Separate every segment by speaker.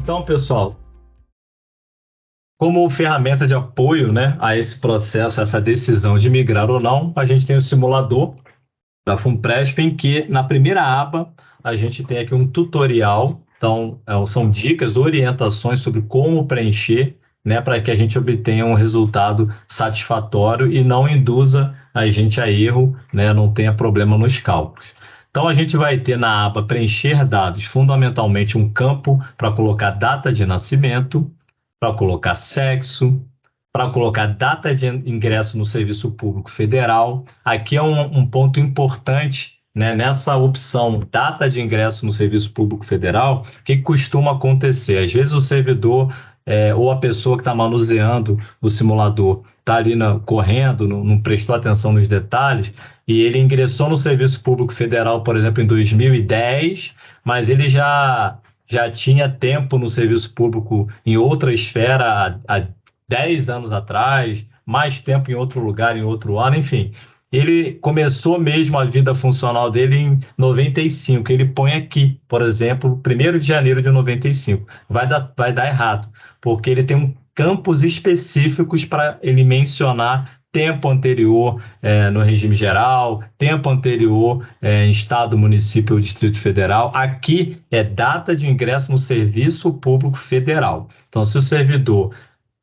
Speaker 1: Então, pessoal, como ferramenta de apoio, né, a esse processo, essa decisão de migrar ou não, a gente tem o simulador da FUNPRESP, em que na primeira aba a gente tem aqui um tutorial. Então, são dicas, orientações sobre como preencher, né, para que a gente obtenha um resultado satisfatório e não induza a gente a erro, né, não tenha problema nos cálculos. Então, a gente vai ter na aba preencher dados, fundamentalmente um campo para colocar data de nascimento, para colocar sexo, para colocar data de ingresso no Serviço Público Federal. Aqui é um ponto importante, né? Nessa opção data de ingresso no Serviço Público Federal, o que costuma acontecer? Às vezes o servidor ou a pessoa que está manuseando o simulador está ali correndo, não prestou atenção nos detalhes, e ele ingressou no Serviço Público Federal, por exemplo, em 2010, mas ele já tinha tempo no serviço público em outra esfera há 10 anos atrás, mais tempo em outro lugar, em outro ano, enfim. Ele começou mesmo a vida funcional dele em 95. Ele põe aqui, por exemplo, 1º de janeiro de 95. Vai dar errado, porque ele tem campos específicos para ele mencionar tempo anterior no regime geral, tempo anterior em estado, município ou Distrito Federal. Aqui é data de ingresso no Serviço Público Federal. Então, se o servidor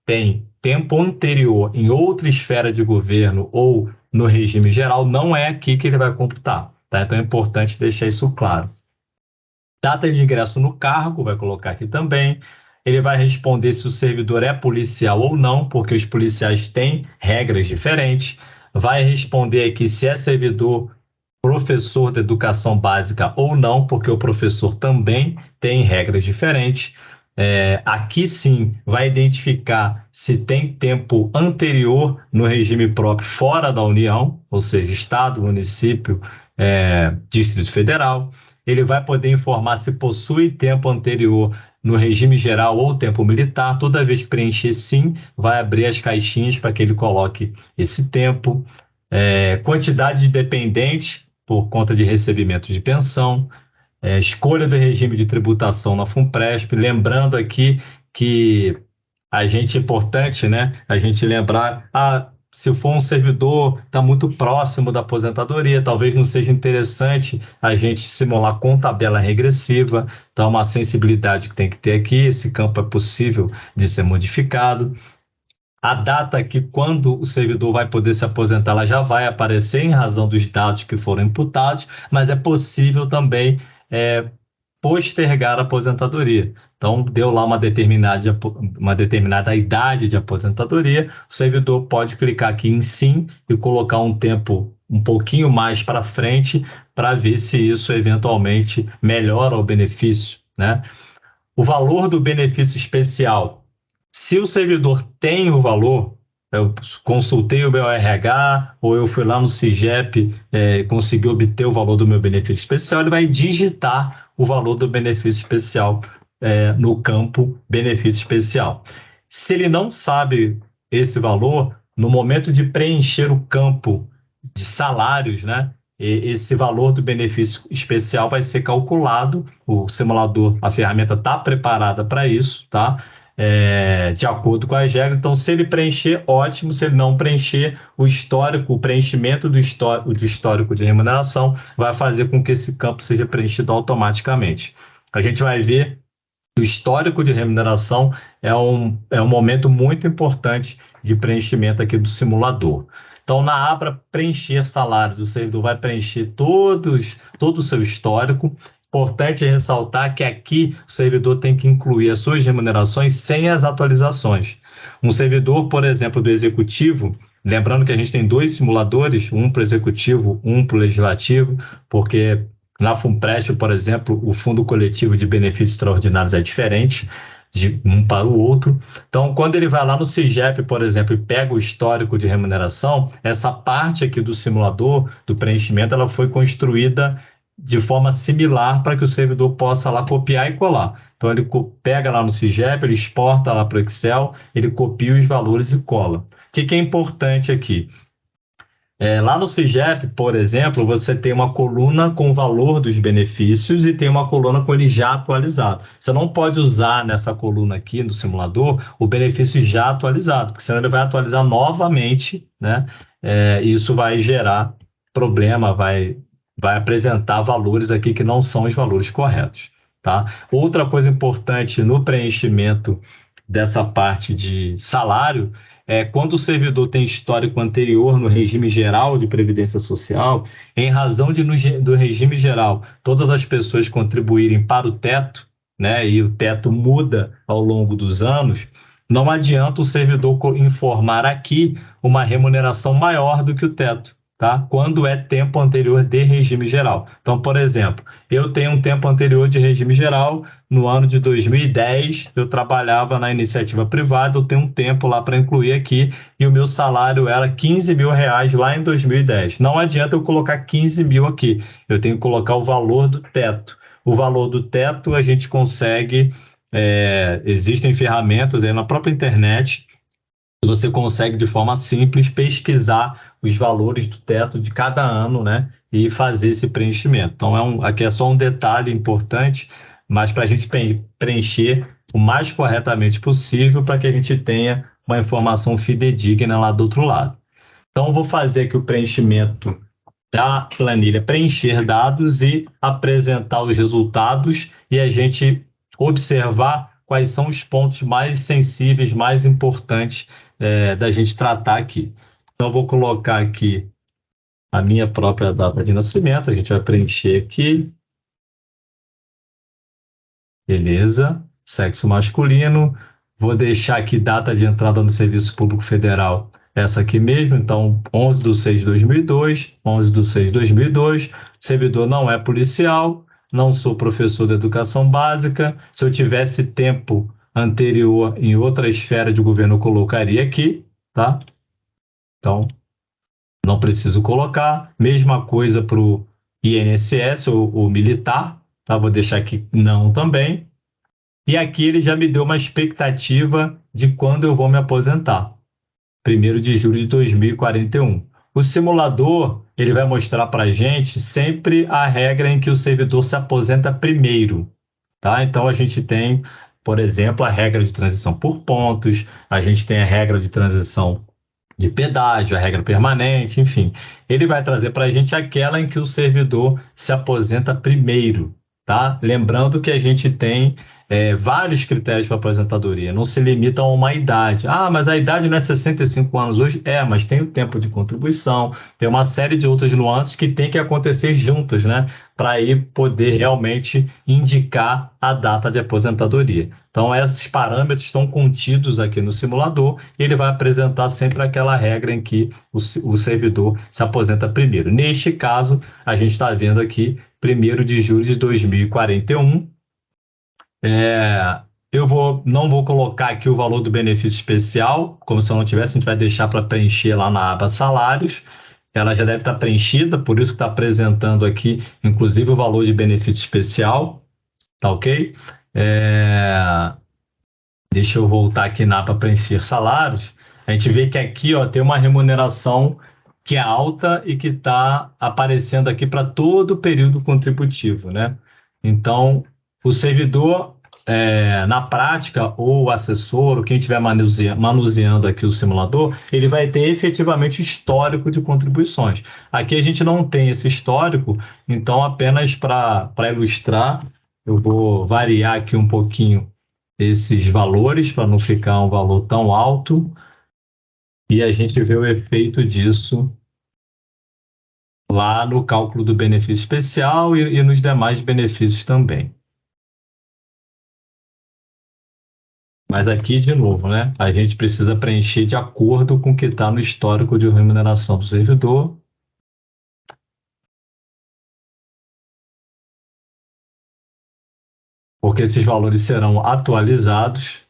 Speaker 1: tem tempo anterior em outra esfera de governo ou no regime geral, não é aqui que ele vai computar, tá? Então é importante deixar isso claro. Data de ingresso no cargo, vai colocar aqui também. Ele vai responder se o servidor é policial ou não, porque os policiais têm regras diferentes. Vai responder aqui se é servidor professor de educação básica ou não, porque o professor também tem regras diferentes. Aqui sim vai identificar se tem tempo anterior no regime próprio fora da União, ou seja, Estado, município, Distrito Federal. Ele vai poder informar se possui tempo anterior no regime geral ou tempo militar. Toda vez que preencher sim, vai abrir as caixinhas para que ele coloque esse tempo. Quantidade de dependentes por conta de recebimento de pensão. Escolha do regime de tributação na FUNPRESP, lembrando aqui que é importante, né, a gente lembrar, se for um servidor está muito próximo da aposentadoria, talvez não seja interessante a gente simular com tabela regressiva, então uma sensibilidade que tem que ter aqui, esse campo é possível de ser modificado. A data que quando o servidor vai poder se aposentar, ela já vai aparecer em razão dos dados que foram imputados, mas é possível também postergar a aposentadoria. Então, deu lá uma determinada idade de aposentadoria, o servidor pode clicar aqui em sim e colocar um tempo um pouquinho mais para frente para ver se isso eventualmente melhora o benefício, né? O valor do benefício especial. Se o servidor tem o valor, eu consultei o meu RH ou eu fui lá no SIGEP, consegui obter o valor do meu benefício especial, ele vai digitar o valor do benefício especial no campo benefício especial. Se ele não sabe esse valor, no momento de preencher o campo de salários, né, esse valor do benefício especial vai ser calculado, o simulador, a ferramenta está preparada para isso, tá? De acordo com as regras. Então, se ele preencher, ótimo. Se ele não preencher, o preenchimento do histórico de remuneração vai fazer com que esse campo seja preenchido automaticamente. A gente vai ver que o histórico de remuneração é um momento muito importante de preenchimento aqui do simulador. Então, na aba preencher salários, o servidor vai preencher todo o seu histórico. Importante ressaltar que aqui o servidor tem que incluir as suas remunerações sem as atualizações. Um servidor, por exemplo, do executivo, lembrando que a gente tem 2 simuladores, um para o executivo, um para o legislativo, porque na FUNPRESP, por exemplo, o Fundo Coletivo de Benefícios Extraordinários é diferente de um para o outro. Então, quando ele vai lá no SIGEP, por exemplo, e pega o histórico de remuneração, essa parte aqui do simulador, do preenchimento, ela foi construída de forma similar para que o servidor possa lá copiar e colar. Então, ele pega lá no SIGEP, ele exporta lá para o Excel, ele copia os valores e cola. O que é importante aqui? Lá no SIGEP, por exemplo, você tem uma coluna com o valor dos benefícios e tem uma coluna com ele já atualizado. Você não pode usar nessa coluna aqui no simulador o benefício já atualizado, porque senão ele vai atualizar novamente, né? E isso vai gerar problema, vai apresentar valores aqui que não são os valores corretos, tá? Outra coisa importante no preenchimento dessa parte de salário quando o servidor tem histórico anterior no regime geral de previdência social, em razão do regime geral, todas as pessoas contribuírem para o teto, né, e o teto muda ao longo dos anos, não adianta o servidor informar aqui uma remuneração maior do que o teto, tá? Quando é tempo anterior de regime geral. Então, por exemplo, eu tenho um tempo anterior de regime geral. No ano de 2010, eu trabalhava na iniciativa privada, eu tenho um tempo lá para incluir aqui, e o meu salário era 15 mil reais lá em 2010. Não adianta eu colocar 15 mil aqui, eu tenho que colocar o valor do teto. O valor do teto a gente consegue, existem ferramentas aí na própria internet, você consegue de forma simples pesquisar os valores do teto de cada ano, né? E fazer esse preenchimento. Então, aqui é só um detalhe importante, mas para a gente preencher o mais corretamente possível para que a gente tenha uma informação fidedigna lá do outro lado. Então, vou fazer aqui o preenchimento da planilha, preencher dados e apresentar os resultados e a gente observar quais são os pontos mais sensíveis, mais importantes da gente tratar aqui. Então, vou colocar aqui a minha própria data de nascimento, a gente vai preencher aqui. Beleza, sexo masculino. Vou deixar aqui data de entrada no Serviço Público Federal, essa aqui mesmo, então 11/2/2002, 11/6/2002. Servidor não é policial, não sou professor de educação básica. Se eu tivesse tempo anterior em outra esfera de governo, eu colocaria aqui, tá? Então, não preciso colocar. Mesma coisa para o INSS ou militar, tá? Vou deixar aqui não também. E aqui ele já me deu uma expectativa de quando eu vou me aposentar. 1º de julho de 2041. O simulador, ele vai mostrar para a gente sempre a regra em que o servidor se aposenta primeiro, tá? Então, a gente tem, por exemplo, a regra de transição por pontos, a gente tem a regra de transição de pedágio, a regra permanente, enfim. Ele vai trazer para a gente aquela em que o servidor se aposenta primeiro, tá? Lembrando que a gente tem vários critérios para aposentadoria, não se limita a uma idade. Ah, mas a idade não é 65 anos hoje? Mas tem o tempo de contribuição, tem uma série de outras nuances que tem que acontecer juntas, né? Para aí poder realmente indicar a data de aposentadoria. Então, esses parâmetros estão contidos aqui no simulador e ele vai apresentar sempre aquela regra em que o servidor se aposenta primeiro. Neste caso, a gente está vendo aqui 1º de julho de 2041. Eu não vou colocar aqui o valor do benefício especial, como se eu não tivesse, a gente vai deixar para preencher lá na aba salários. Ela já deve estar preenchida, por isso que está apresentando aqui, inclusive, o valor de benefício especial, tá ok? Deixa eu voltar aqui na aba preencher salários. A gente vê que aqui tem uma remuneração que é alta e que está aparecendo aqui para todo o período contributivo, né? Então, o servidor, na prática, ou o assessor, ou quem estiver manuseando aqui o simulador, ele vai ter efetivamente o histórico de contribuições. Aqui a gente não tem esse histórico, então apenas para ilustrar, eu vou variar aqui um pouquinho esses valores para não ficar um valor tão alto e a gente vê o efeito disso lá no cálculo do benefício especial e nos demais benefícios também. Mas aqui, de novo, né, a gente precisa preencher de acordo com o que está no histórico de remuneração do servidor. Porque esses valores serão atualizados.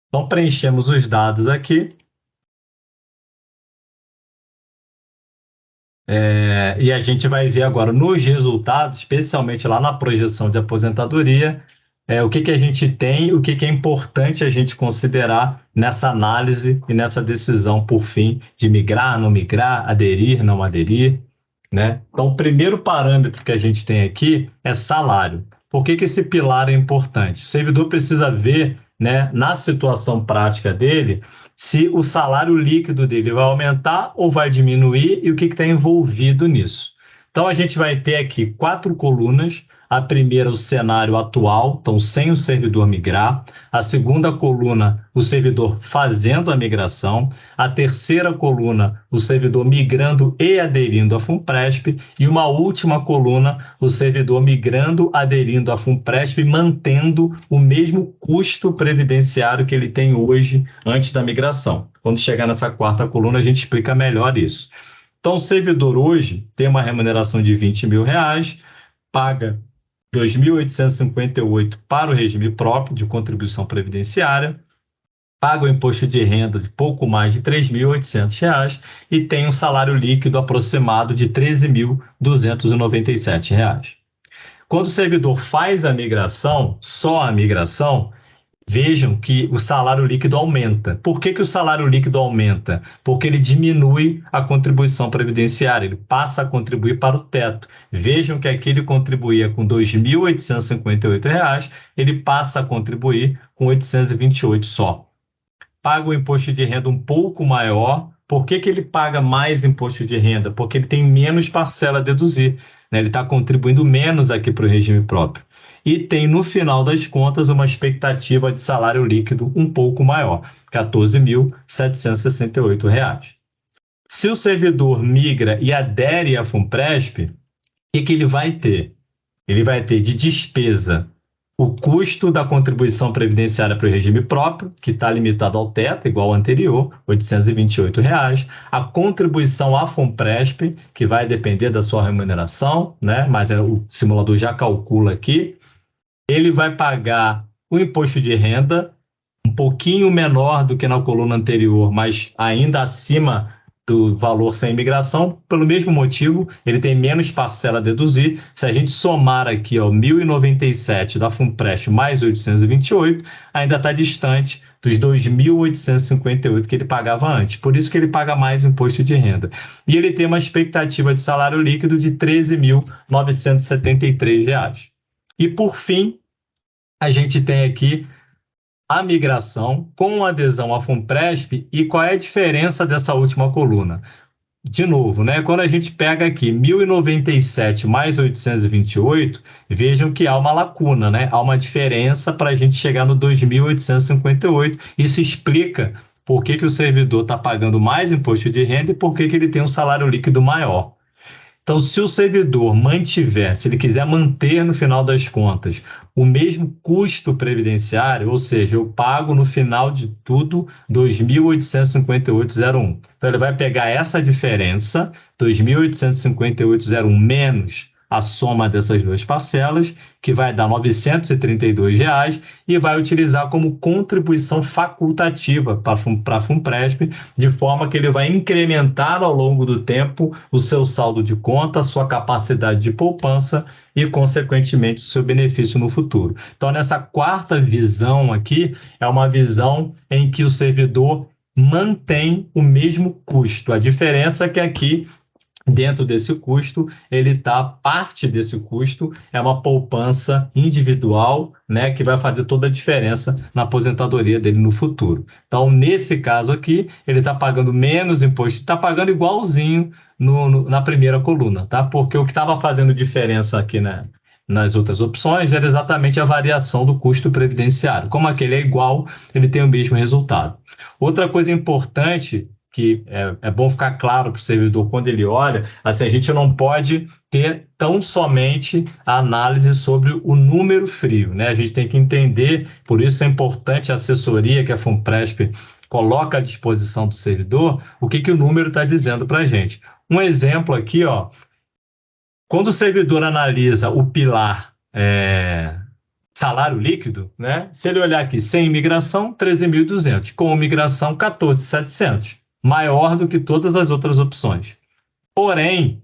Speaker 1: Então, preenchemos os dados aqui. E a gente vai ver agora nos resultados, especialmente lá na projeção de aposentadoria, o que que a gente tem, o que que é importante a gente considerar nessa análise e nessa decisão, por fim, de migrar, não migrar, aderir, não aderir, né? Então, o primeiro parâmetro que a gente tem aqui é salário. Por que que esse pilar é importante? O servidor precisa ver, né, na situação prática dele, se o salário líquido dele vai aumentar ou vai diminuir e o que está envolvido nisso. Então, a gente vai ter aqui 4 colunas. A primeira, o cenário atual, então sem o servidor migrar. A segunda coluna, o servidor fazendo a migração. A terceira coluna, o servidor migrando e aderindo à FUNPRESP. E uma última coluna, o servidor migrando, aderindo à FUNPRESP, mantendo o mesmo custo previdenciário que ele tem hoje antes da migração. Quando chegar nessa quarta coluna, a gente explica melhor isso. Então, o servidor hoje tem uma remuneração de R$ 20.000, paga 2.858 para o regime próprio de contribuição previdenciária, paga o imposto de renda de pouco mais de R$ 3.800 e tem um salário líquido aproximado de R$ 13.297. Quando o servidor faz a migração, só a migração, vejam que o salário líquido aumenta. Por que que o salário líquido aumenta? Porque ele diminui a contribuição previdenciária, ele passa a contribuir para o teto. Vejam que aqui ele contribuía com R$ 2.858, ele passa a contribuir com 828 só. Paga o imposto de renda um pouco maior. Por que que ele paga mais imposto de renda? Porque ele tem menos parcela a deduzir, né? Ele está contribuindo menos aqui para o regime próprio. E tem, no final das contas, uma expectativa de salário líquido um pouco maior, R$ 14.768. Se o servidor migra e adere à FUNPRESP, o que ele vai ter? Ele vai ter de despesa o custo da contribuição previdenciária para o regime próprio, que está limitado ao teto, igual ao anterior, R$ 828. A contribuição à FUNPRESP, que vai depender da sua remuneração, né? Mas o simulador já calcula aqui. Ele vai pagar o imposto de renda, um pouquinho menor do que na coluna anterior, mas ainda acima do valor sem imigração, pelo mesmo motivo, ele tem menos parcela a deduzir. Se a gente somar aqui, ó, 1.097 da FUNPRESP mais 828, ainda está distante dos 2.858 que ele pagava antes. Por isso que ele paga mais imposto de renda. E ele tem uma expectativa de salário líquido de R$ 13.973. E, por fim, a gente tem aqui a migração com adesão à FUNPRESP. E qual é a diferença dessa última coluna? De novo, né? Quando a gente pega aqui 1.097 mais 828, vejam que há uma lacuna, né? Há uma diferença para a gente chegar no 2.858. Isso explica por que que o servidor está pagando mais imposto de renda e por que que ele tem um salário líquido maior. Então, se o servidor mantiver, se ele quiser manter no final das contas o mesmo custo previdenciário, ou seja, eu pago no final de tudo R$ 2.858,01. Então, ele vai pegar essa diferença, R$ 2.858,01 menos a soma dessas duas parcelas, que vai dar R$ 932, e vai utilizar como contribuição facultativa para a FUNPRESP, de forma que ele vai incrementar ao longo do tempo o seu saldo de conta, a sua capacidade de poupança e, consequentemente, o seu benefício no futuro. Então, nessa quarta visão aqui, é uma visão em que o servidor mantém o mesmo custo. A diferença é que aqui, dentro desse custo, parte desse custo é uma poupança individual, né, que vai fazer toda a diferença na aposentadoria dele no futuro. Então, nesse caso aqui, ele está pagando menos imposto, está pagando igualzinho na primeira coluna, tá? Porque o que estava fazendo diferença aqui, né, nas outras opções era exatamente a variação do custo previdenciário. Como aquele é igual, ele tem o mesmo resultado. Outra coisa importante que é bom ficar claro para o servidor quando ele olha, assim, a gente não pode ter tão somente a análise sobre o número frio, né? A gente tem que entender, por isso é importante a assessoria que a FUNPRESP coloca à disposição do servidor, o que o número está dizendo para a gente. Um exemplo aqui, ó, quando o servidor analisa o pilar salário líquido, né? Se ele olhar aqui, sem imigração, 13.200, com imigração, 14.700, maior do que todas as outras opções. Porém,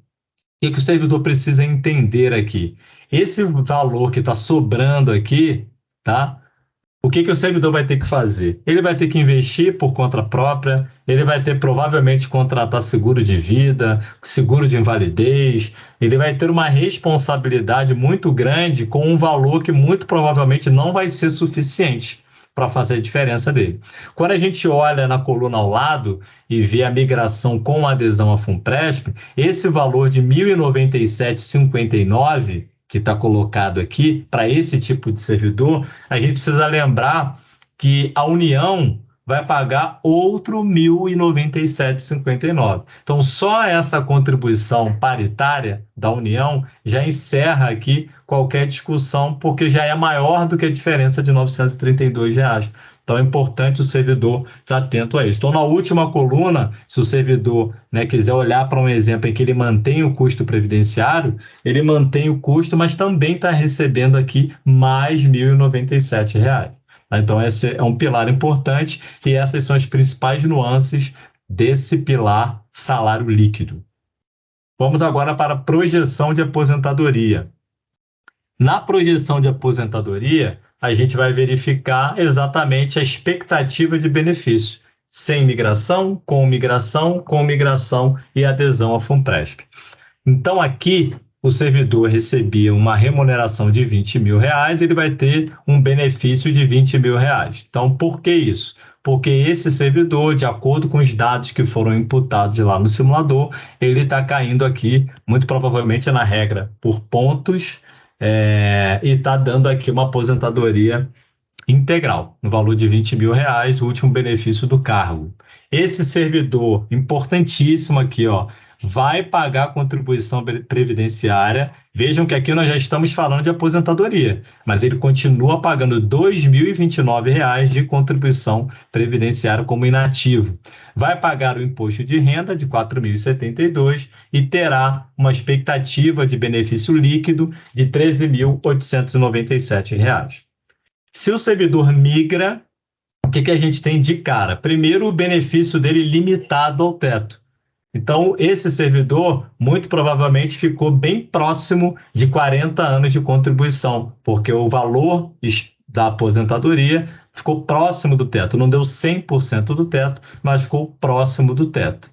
Speaker 1: o que o servidor precisa entender aqui? Esse valor que está sobrando aqui tá? O que o servidor vai ter que fazer? Ele vai ter que investir por conta própria, ele vai ter provavelmente que contratar seguro de vida, seguro de invalidez, ele vai ter uma responsabilidade muito grande com um valor que muito provavelmente não vai ser suficiente para fazer a diferença dele. Quando a gente olha na coluna ao lado e vê a migração com adesão à FUNPRESP, esse valor de R$ 1.097,59 que está colocado aqui para esse tipo de servidor, a gente precisa lembrar que a União vai pagar outro R$ 1.097,59. Então, só essa contribuição paritária da União já encerra aqui qualquer discussão, porque já é maior do que a diferença de R$ 932. Então, é importante o servidor estar atento a isso. Então, na última coluna, se o servidor, né, quiser olhar para um exemplo em que ele mantém o custo previdenciário, ele mantém o custo, mas também está recebendo aqui mais R$ 1.097. Então, esse é um pilar importante e essas são as principais nuances desse pilar salário líquido. Vamos agora para a projeção de aposentadoria. Na projeção de aposentadoria, a gente vai verificar exatamente a expectativa de benefício, sem migração, com migração e adesão à FUNPRESP. Então, aqui, o servidor recebia uma remuneração de R$20 mil, ele vai ter um benefício de R$20 mil. Então, por que isso? Porque esse servidor, de acordo com os dados que foram imputados lá no simulador, ele está caindo aqui, muito provavelmente na regra por pontos, e está dando aqui uma aposentadoria integral, no valor de R$20 mil, o último benefício do cargo. Esse servidor, importantíssimo aqui, ó, vai pagar a contribuição previdenciária. Vejam que aqui nós já estamos falando de aposentadoria, mas ele continua pagando R$ 2.029 de contribuição previdenciária como inativo. Vai pagar o imposto de renda de R$ 4.072 e terá uma expectativa de benefício líquido de R$ 13.897. Se o servidor migra, o que a gente tem de cara? Primeiro, o benefício dele limitado ao teto. Então, esse servidor, muito provavelmente, ficou bem próximo de 40 anos de contribuição, porque o valor da aposentadoria ficou próximo do teto. Não deu 100% do teto, mas ficou próximo do teto.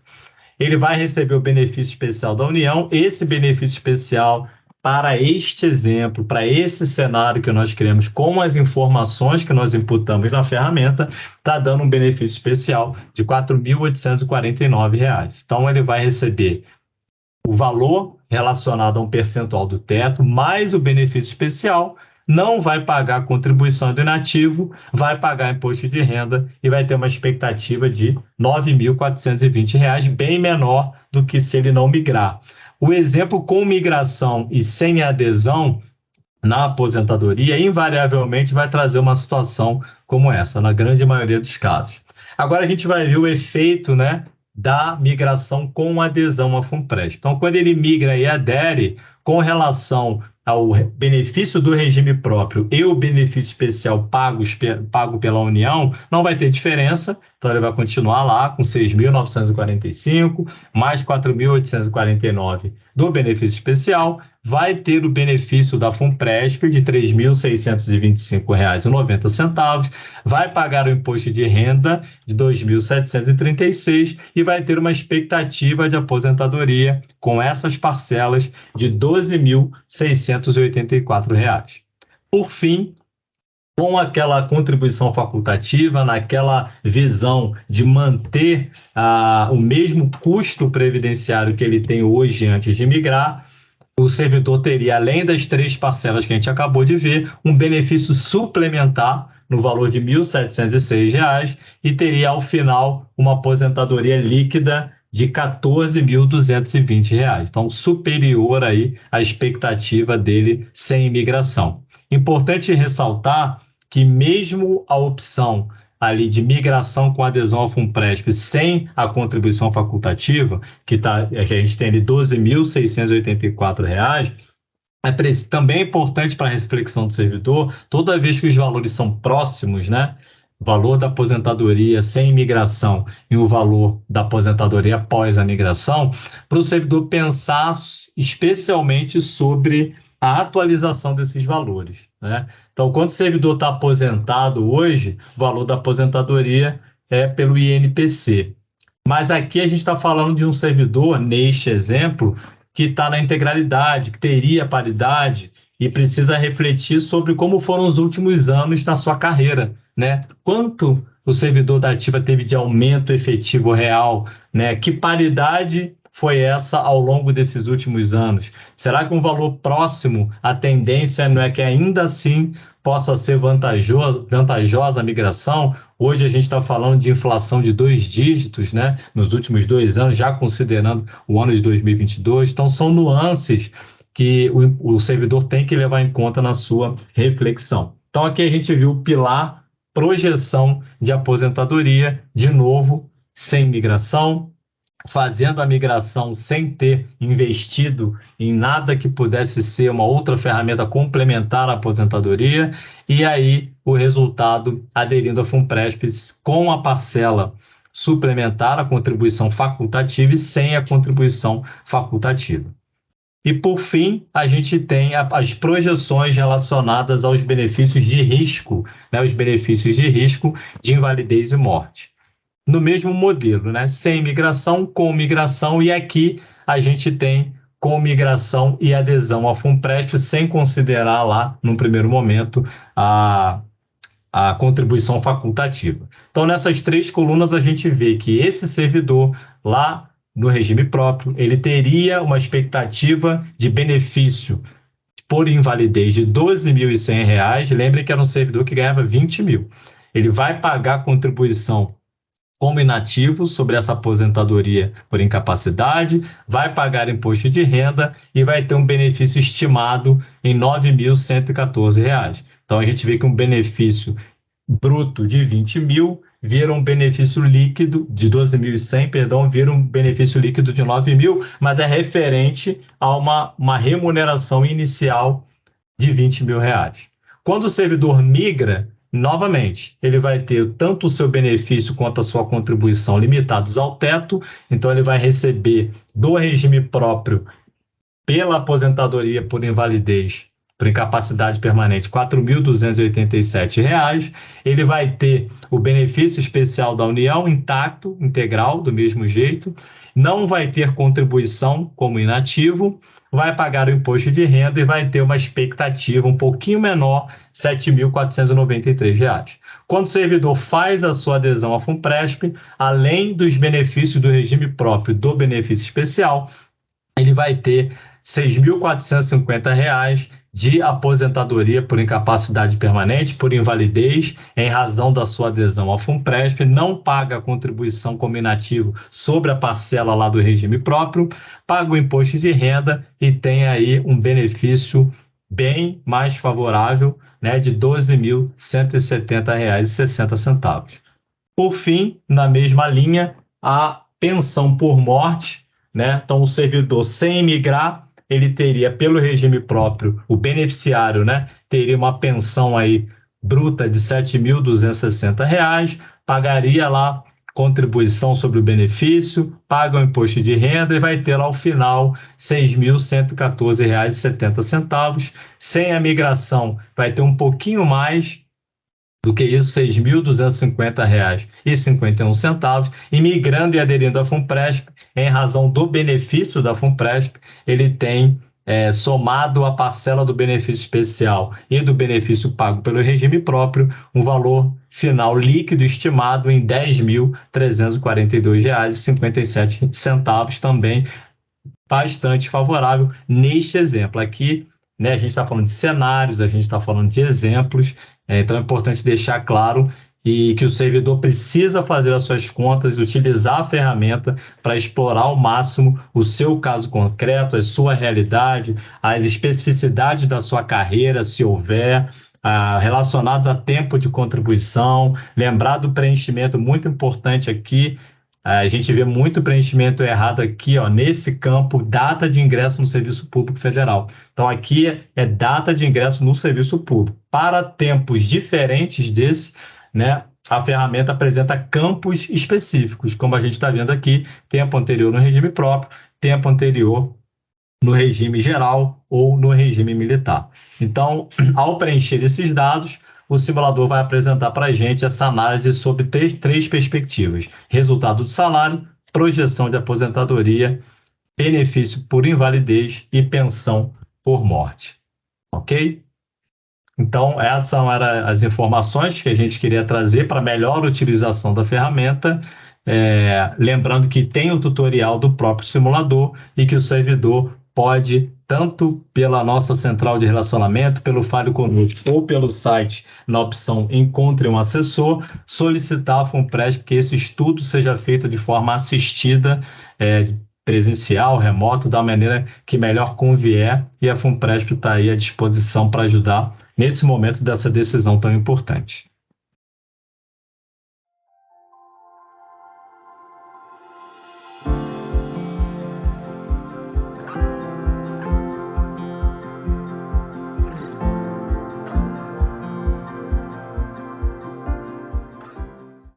Speaker 1: Ele vai receber o benefício especial da União. Esse benefício especial, para este exemplo, para esse cenário que nós criamos, com as informações que nós imputamos na ferramenta, está dando um benefício especial de R$ 4.849. Então, ele vai receber o valor relacionado a um percentual do teto, mais o benefício especial, não vai pagar contribuição do inativo, vai pagar imposto de renda e vai ter uma expectativa de R$ 9.420, bem menor do que se ele não migrar. O exemplo com migração e sem adesão na aposentadoria, invariavelmente vai trazer uma situação como essa, na grande maioria dos casos. Agora a gente vai ver o efeito, né, da migração com adesão à FUNPRESP. Então, quando ele migra e adere, com relação ao benefício do regime próprio e o benefício especial pago pela União, não vai ter diferença. Então, ele vai continuar lá com 6.945, mais 4.849 do benefício especial, vai ter o benefício da FUNPRESP de R$ 3.625,90, vai pagar o imposto de renda de R$ 2.736 e vai ter uma expectativa de aposentadoria com essas parcelas de R$ 12.684. Por fim, com aquela contribuição facultativa, naquela visão de manter o mesmo custo previdenciário que ele tem hoje antes de migrar, o servidor teria, além das 3 parcelas que a gente acabou de ver, um benefício suplementar no valor de R$ 1.706 e teria, ao final, uma aposentadoria líquida de R$ 14.220. Então, superior aí à expectativa dele sem imigração. Importante ressaltar que mesmo a opção ali de migração com adesão ao FUNPRESP sem a contribuição facultativa, que a gente tem ali R$ 12.684, também é importante para a reflexão do servidor, toda vez que os valores são próximos, né? O valor da aposentadoria sem imigração e o valor da aposentadoria após a migração, para o servidor pensar especialmente sobre a atualização desses valores, né? Então, quando o servidor está aposentado hoje, o valor da aposentadoria é pelo INPC. Mas aqui a gente está falando de um servidor, neste exemplo, que está na integralidade, que teria paridade e precisa refletir sobre como foram os últimos anos na sua carreira, né? Quanto o servidor da ativa teve de aumento efetivo real, né? Que paridade foi essa ao longo desses últimos anos? Será que um valor próximo, a tendência não é que ainda assim possa ser vantajosa a migração? Hoje a gente está falando de inflação de 2 dígitos, né? Nos últimos 2 anos, já considerando o ano de 2022. Então, são nuances que o servidor tem que levar em conta na sua reflexão. Então, aqui a gente viu o pilar projeção de aposentadoria, de novo, sem migração, fazendo a migração sem ter investido em nada que pudesse ser uma outra ferramenta complementar à aposentadoria, e aí o resultado aderindo a FUNPRESP com a parcela suplementar, a contribuição facultativa, e sem a contribuição facultativa. E, por fim, a gente tem as projeções relacionadas aos benefícios de risco, né, os benefícios de risco de invalidez e morte. No mesmo modelo, né? Sem migração, com migração, e aqui a gente tem com migração e adesão à FUNPRESP, sem considerar lá, num primeiro momento, a contribuição facultativa. Então, nessas 3 colunas, a gente vê que esse servidor, lá no regime próprio, ele teria uma expectativa de benefício por invalidez de R$ 12.100. Lembre que era um servidor que ganhava 20 mil. Ele vai pagar contribuição como inativo sobre essa aposentadoria por incapacidade, vai pagar imposto de renda e vai ter um benefício estimado em R$ 9.114. Então, a gente vê que um benefício bruto de 20 mil vira um benefício líquido de 12.100, perdão, vira um benefício líquido de 9 mil, mas é referente a uma remuneração inicial de 20 mil reais. Quando o servidor migra, novamente, ele vai ter tanto o seu benefício quanto a sua contribuição limitados ao teto, então ele vai receber do regime próprio, pela aposentadoria por invalidez, por incapacidade permanente, R$ 4.287. Ele vai ter o benefício especial da União intacto, integral, do mesmo jeito, não vai ter contribuição como inativo, vai pagar o imposto de renda e vai ter uma expectativa um pouquinho menor, R$ 7.493. Quando o servidor faz a sua adesão à FUNPRESP, além dos benefícios do regime próprio do benefício especial, ele vai ter R$ 6.450 de aposentadoria por incapacidade permanente, por invalidez, em razão da sua adesão à FUNPRESP, não paga a contribuição como inativo sobre a parcela lá do regime próprio, paga o imposto de renda e tem aí um benefício bem mais favorável, né, de R$ 12.170,60. Por fim, na mesma linha, a pensão por morte, né? Então, o servidor sem migrar, ele teria, pelo regime próprio, o beneficiário, né, teria uma pensão aí bruta de R$ 7.260, pagaria lá contribuição sobre o benefício, paga o imposto de renda e vai ter lá ao final R$ 6.114,70. Sem a migração, vai ter um pouquinho mais do que isso, R$ 6.250,51, e migrando e aderindo à FUNPRESP, em razão do benefício da FUNPRESP, ele tem, somado a parcela do benefício especial e do benefício pago pelo regime próprio, um valor final líquido estimado em R$ 10.342,57, também bastante favorável neste exemplo. Aqui, né, a gente está falando de cenários, a gente está falando de exemplos, então é importante deixar claro e que o servidor precisa fazer as suas contas, utilizar a ferramenta para explorar ao máximo o seu caso concreto, a sua realidade, as especificidades da sua carreira, se houver, relacionados a tempo de contribuição, lembrar do preenchimento, muito importante aqui. A gente vê muito preenchimento errado aqui, ó, nesse campo, data de ingresso no Serviço Público Federal. Então, aqui é data de ingresso no Serviço Público. Para tempos diferentes desse, né, a ferramenta apresenta campos específicos, como a gente está vendo aqui, tempo anterior no regime próprio, tempo anterior no regime geral ou no regime militar. Então, ao preencher esses dados, o simulador vai apresentar para a gente essa análise sobre três perspectivas: resultado do salário, projeção de aposentadoria, benefício por invalidez e pensão por morte. Ok? Então, essas eram as informações que a gente queria trazer para melhor utilização da ferramenta. Lembrando que tem o tutorial do próprio simulador e que o servidor pode, tanto pela nossa central de relacionamento, pelo Fale Conosco ou pelo site, na opção Encontre um Assessor, solicitar a FUNPRESP que esse estudo seja feito de forma assistida, presencial, remoto, da maneira que melhor convier, e a FUNPRESP está aí à disposição para ajudar nesse momento dessa decisão tão importante.